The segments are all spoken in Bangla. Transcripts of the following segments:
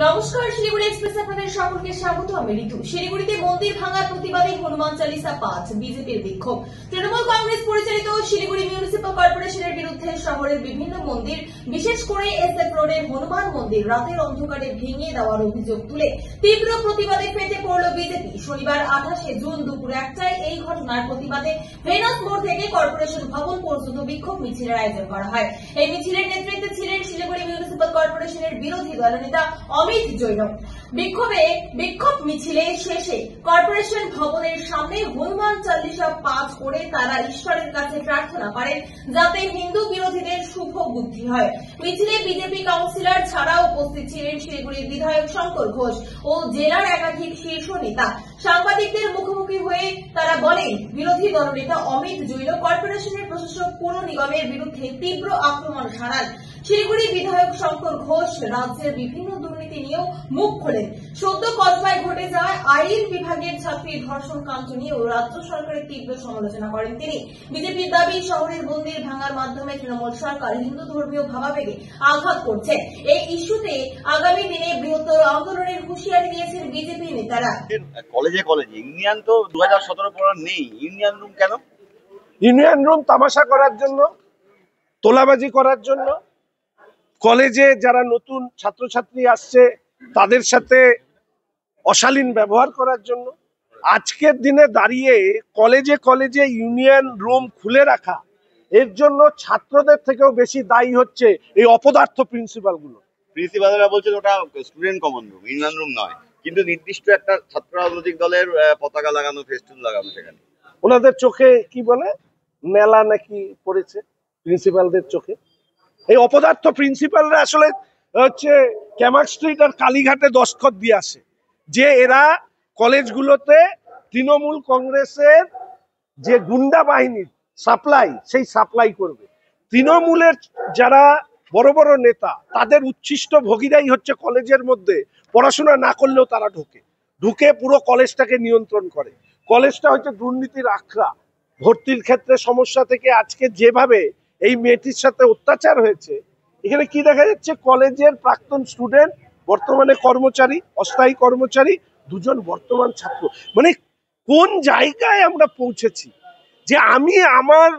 নমস্কার, শিলিগুড়ি এক্সপ্রেস আপনাদের সকলকে স্বাগত। আমি ঋতু। শিলিগুড়িতে মন্দির ভাঙার প্রতিবাদে হনুমান চালিসা পাঠ, বিজেপির বিক্ষোভ। তৃণমূল কংগ্রেস পরিচালিত শিলিগুড়ি মিউনিসিপাল কর্পোরেশনের বিরুদ্ধে শহরের বিভিন্ন মন্দির, বিশেষ করে এসএফ রোডের হনুমান মন্দির রাতের অন্ধকারে ভেঙে দেওয়ার অভিযোগ তুলে তীব্র প্রতিবাদে ফেটে পড়ল বিজেপি। শনিবার 28শে জুন দুপুর 1টায় এই ঘটনার প্রতিবাদে ভেনাস মোড় থেকে কর্পোরেশন ভবন পর্যন্ত বিক্ষোভ মিছিলের আয়োজন করা হয়। এই মিছিলের নেতৃত্বে ছিলেন শিলিগুড়ি মিউনিসিপাল কর্পোরেশনের বিরোধী দলনেতা অমিত জৈন। বিক্ষোভ মিছিলে শেষে কর্পোরেশন ভবনের সামনে হনুমান চালিসা পাঠ করে তারা ঈশ্বরের কাছে প্রার্থনা করেন যাতে হিন্দু বিরোধীদের শুভ বুদ্ধি হয়। মিছিলে বিজেপি কাউন্সিলর ছাড়াও উপস্থিত ছিলেন শিলিগুড়ির বিধায়ক শঙ্কর ঘোষ ও জেলার একাধিক শীর্ষ নেতা। সাংবাদিকদের মুখোমুখি হয়ে তারা বলেন, বিরোধী দলনেতা অমিত জৈন কর্পোরেশনের প্রশাসক পুর নিগমের বিরুদ্ধে তীব্র আক্রমণ শানান। শিলিগুড়ি বিধায়ক শঙ্কর ঘোষ রাজ্যের বিভিন্ন দুর্নীতি নিয়েও মুখ খোলেন। সদ্য কসবায় ঘটে যাওয়া আইন বিভাগের ছাত্রীর ধর্ষণ কাণ্ড নিয়েও রাজ্য সরকারের তীব্র সমালোচনা করেন তিনি। বিজেপির দাবি, শহরের মন্দির ভাঙার মাধ্যমে তৃণমূল সরকার হিন্দু ধর্মীয় ভাবাবেগে আঘাত করছে। এই ইস্যুতে আগামী দিনে বৃহত্তর আন্দোলনের হুঁশিয়ারি দিয়েছেন বিজেপি নেতারা। কলেজে ইউনিয়ন তো 2017 পর নেই, ইউনিয়ন রুম কেন? ইউনিয়ন রুম তামাশা করার জন্য, তোলাবাজি করার জন্য, কলেজে যারা নতুন ছাত্রছাত্রী আসছে তাদের সাথে অশালীন ব্যবহার করার জন্য। আজকের দিনে দাঁড়িয়ে কলেজে ইউনিয়ন রুম খুলে রাখা, এর জন্য ছাত্রদের থেকেও বেশি দায়ী হচ্ছে এই অপদার্থ প্রিন্সিপালগুলো। প্রিন্সিপালরা বলছেন ওটা student common room, union room নয়, কিন্তু নির্দিষ্ট একটা ছাত্র রাজনৈতিক দলের পতাকা লাগানো, ফেস্টুন লাগানো সেখানে। ওনাদের চোখে কি বলে মেলা নাকি পড়েছে প্রিন্সিপালদের চোখে। এই অপদার্থ প্রিন্সিপালরা আসলে হচ্ছে ক্যামাক স্ট্রিট আর কালীঘাটে দস্তখত দিয়ে আসে যে এরা কলেজগুলোতে তৃণমূল কংগ্রেসের যে গুন্ডা বাহিনীর সাপ্লাই, সেই সাপ্লাই করবে। তৃণমূলের যারা বড় বড় নেতা তাদের উচ্ছিষ্ট ভোগীরাই হচ্ছে কলেজের মধ্যে পড়াশোনা না করলেও তারা ঢুকে পুরো কলেজটাকে নিয়ন্ত্রণ করে। কলেজটা হচ্ছে দুর্নীতির আখড়া। ভর্তির ক্ষেত্রে সমস্যা থেকে আজকে যেভাবে এই মেয়েটির সাথে অত্যাচার হয়েছে, এখানে কি দেখা যাচ্ছে, কলেজের প্রাক্তন স্টুডেন্ট, বর্তমানে কর্মচারী, অস্থায়ী কর্মচারী, দুজন বর্তমান ছাত্র। মানে কোন জায়গায় আমরা পৌঁছেছি যে আমি আমার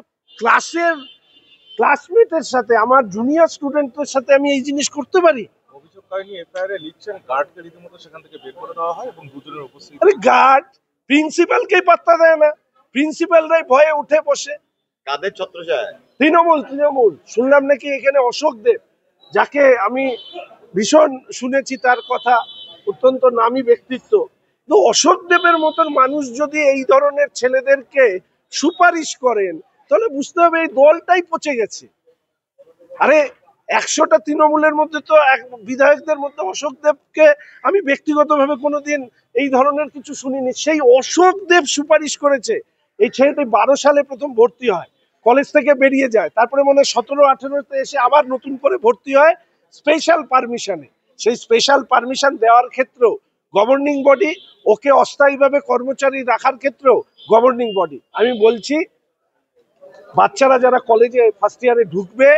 ক্লাসমেটের সাথে, আমার জুনিয়র স্টুডেন্টের সাথে আমি এই জিনিস করতে পারি। অভিযোগকারী এফআইআর লিখছেন গার্ডকে রীতিমতো সেখান থেকে বের করে দেওয়া হয় এবং দুজনের উপস্থিতি। আরে গার্ড প্রিন্সিপালকেই পাত্তা দেয় না, প্রিন্সিপালরাই ভয়ে উঠে বসে। কাদের ছত্রছায়া? তৃণমূল। শুনলাম নাকি এখানে অশোক দেব, যাকে আমি ভীষণ শুনেছি তার কথা, অত্যন্ত নামী ব্যক্তিত্ব। তো অশোক দেবের মতন মানুষ যদি এই ধরনের ছেলেদেরকে সুপারিশ করেন, তাহলে বুঝতে হবে এই দলটাই পচে গেছে। আরে 100টা তৃণমূলের মধ্যে তো এক বিধায়কদের মধ্যে অশোক দেবকে আমি ব্যক্তিগতভাবে কোনোদিন এই ধরনের কিছু শুনিনি। সেই অশোক দেব সুপারিশ করেছে এই ছেলেটি 12 সালে প্রথম ভর্তি হয়, কলেজ থেকে বেরিয়ে যায়, তারপরে মনে হয় 17-18তে এসে আবার নতুন করে ভর্তি হয় স্পেশাল পারমিশনে। সেই স্পেশাল পারমিশন দেওয়ার ক্ষেত্রেও গভর্নিং বডি, ওকে অস্থায়ীভাবে কর্মচারী রাখার ক্ষেত্রেও গভর্নিং বডি। আমি বলছি, বাচ্চারা যারা কলেজে ফার্স্ট ইয়ারে ঢুকবে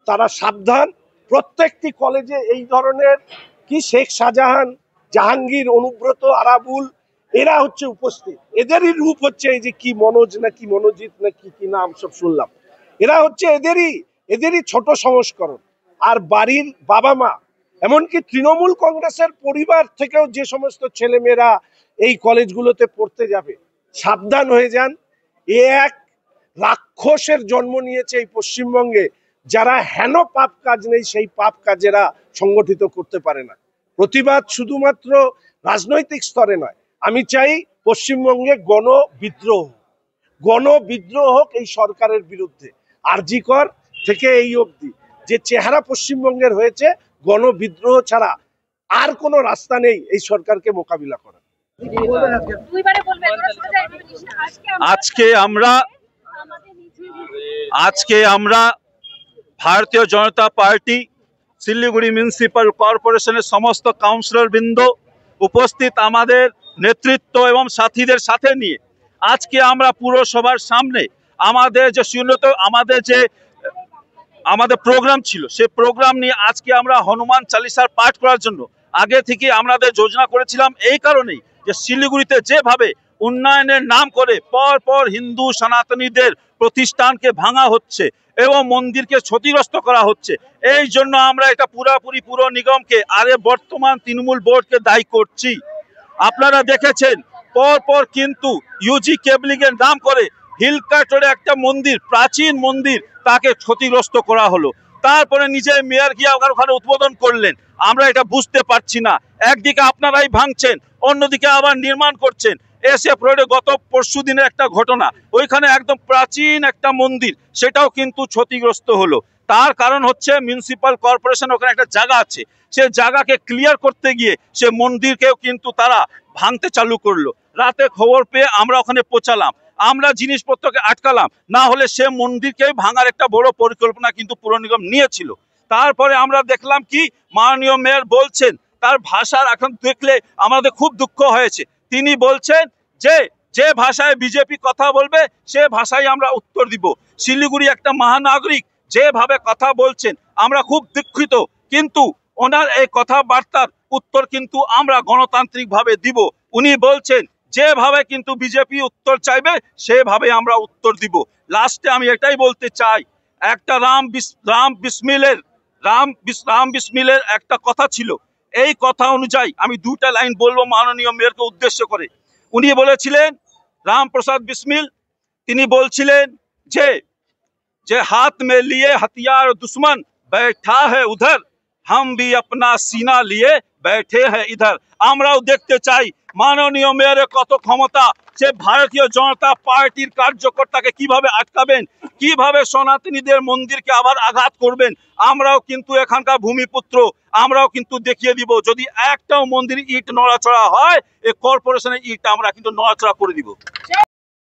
তারা সাবধান। প্রত্যেকটি কলেজে এই ধরনের কি শেখ শাহজাহান, জাহাঙ্গীর, অনুব্রত, আরাবুল, এরা হচ্ছে উপস্থিত। এদেরই রূপ হচ্ছে এই যে কি মনোজ না কি মনোজিৎ না কি নাম সব শুনলাম, এরা হচ্ছে এদেরই ছোট সংস্করণ। আর বাড়ির বাবা মা, এমনকি তৃণমূল কংগ্রেসের পরিবার থেকেও যে সমস্ত ছেলেমেয়েরা এই কলেজগুলোতে পড়তে যাবে, সাবধান হয়ে যান। এক রাক্ষসের জন্ম নিয়েছে এই পশ্চিমবঙ্গে, যারা হেন পাপ কাজ নেই সেই পাপ কাজেরা সংগঠিত করতে পারে না। প্রতিবাদ শুধুমাত্র রাজনৈতিক স্তরে নয়, আমি চাই পশ্চিমবঙ্গে গণবিদ্রোহ হোক এই সরকারের বিরুদ্ধে। আরজিকর থেকে এই অবধি যে চেহারা পশ্চিমবঙ্গের হয়েছে, গণবিদ্রোহ ছাড়া আর কোনো রাস্তা নেই এই সরকারকে মোকাবিলা করা। আজকে আমরা ভারতীয় জনতা পার্টি শিলিগুড়ি মিউনিসিপাল কর্পোরেশনের সমস্ত কাউন্সিলর বৃন্দ উপস্থিত, আমাদের নেতৃত্ব এবং সাথীদের সাথে নিয়ে আজকে আমরা পুরসভার সামনে আমাদের প্রোগ্রাম ছিল, সেই প্রোগ্রাম নিয়ে আজকে আমরা হনুমান চালিসার পাঠ করার জন্য আগে থেকে আমাদের যোজনা করেছিলাম এই কারণেই যে শিলিগুড়িতে যেভাবে উন্নয়নের নাম করে পর পর হিন্দু সনাতনীদের প্রতিষ্ঠানকে ভাঙা হচ্ছে এবং মন্দিরকে ক্ষতিগ্রস্ত করা হচ্ছে, এই জন্য আমরা এটা পুরোপুরি পুর নিগমকে আরে বর্তমান তৃণমূল বোর্ডকে দায়ী করছি। আপনারা দেখেছেন পর পর কিন্তু ইউজি কেবলিং এর নাম করে হিলকাটরে একটা মন্দির, প্রাচীন মন্দির, তাকে ক্ষতিগ্রস্ত করা হলো। তারপরে নিজে মেয়র গিয়ে ওখানে উদ্বোধন করলেন। আমরা এটা বুঝতে পারছি না, একদিকে আপনারাই ভাঙছেন, অন্যদিকে আবার নির্মাণ করছেন। এসএফ রোডে গত পরশু দিনের একটা ঘটনা, ওইখানে একদম প্রাচীন একটা মন্দির, সেটাও কিন্তু ক্ষতিগ্রস্ত হলো। তার কারণ হচ্ছে মিউনিসিপাল কর্পোরেশন ওখানে একটা জায়গা আছে, সে জায়গাকে ক্লিয়ার করতে গিয়ে সে মন্দিরকেও কিন্তু তারা ভাঙতে চালু করলো। রাতে খবর পেয়ে আমরা ওখানে পৌঁছালাম, আমরা জিনিসপত্রকে আটকালাম, না হলে সে মন্দিরকে ভাঙার একটা বড় পরিকল্পনা কিন্তু পুর নিগম নিয়েছিল। তারপরে আমরা দেখলাম কি মাননীয় মেয়র বলছেন, তার ভাষার এখন দেখলে আমাদের খুব দুঃখ হয়েছে। তিনি বলছেন যে যে ভাষায় বিজেপি কথা বলবে সে ভাষায় আমরা উত্তর দিব। শিলিগুড়ি একটা মহানাগরিক যেভাবে কথা বলছেন আমরা খুব দুঃখিত, কিন্তু ওনার এই কথাবার্তার উত্তর কিন্তু আমরা গণতান্ত্রিকভাবে দিব। উনি বলছেন যেভাবে কিন্তু বিজেপি উত্তর চাইবে সেভাবে আমরা উত্তর দিব। লাস্টে আমি এটাই বলতে চাই, একটা রাম বিসমিলের একটা কথা ছিল, এই কথা অনুযায়ী আমি দুটা লাইন বলবো মাননীয় মেয়রকে উদ্দেশ্য করে। উনি বলেছিলেন, রামপ্রসাদ বিসমিল, তিনি বলছিলেন যে যে হাত মে লিয়ে हथियार दुश्मन बैठा है उधर, हम भी अपना सीना लिए बैठे हैं इधर। আমরাও দেখতে চাই মাননীয় মেয়রের কত ক্ষমতা, সে ভারতীয় জনতা পার্টির কার্যকর্তাকে কিভাবে আটকাবেন, কিভাবে সনাতনীদের মন্দিরকে আবার আঘাত করবেন। আমরাও কিন্তু এখানকার ভূমিপুত্র, আমরাও কিন্তু দেখিয়ে দিব, যদি একটাও মন্দির ইট নড়াচড়া হয় এই কর্পোরেশনের ইট আমরা কিন্তু নড়াচড়া করে দিব।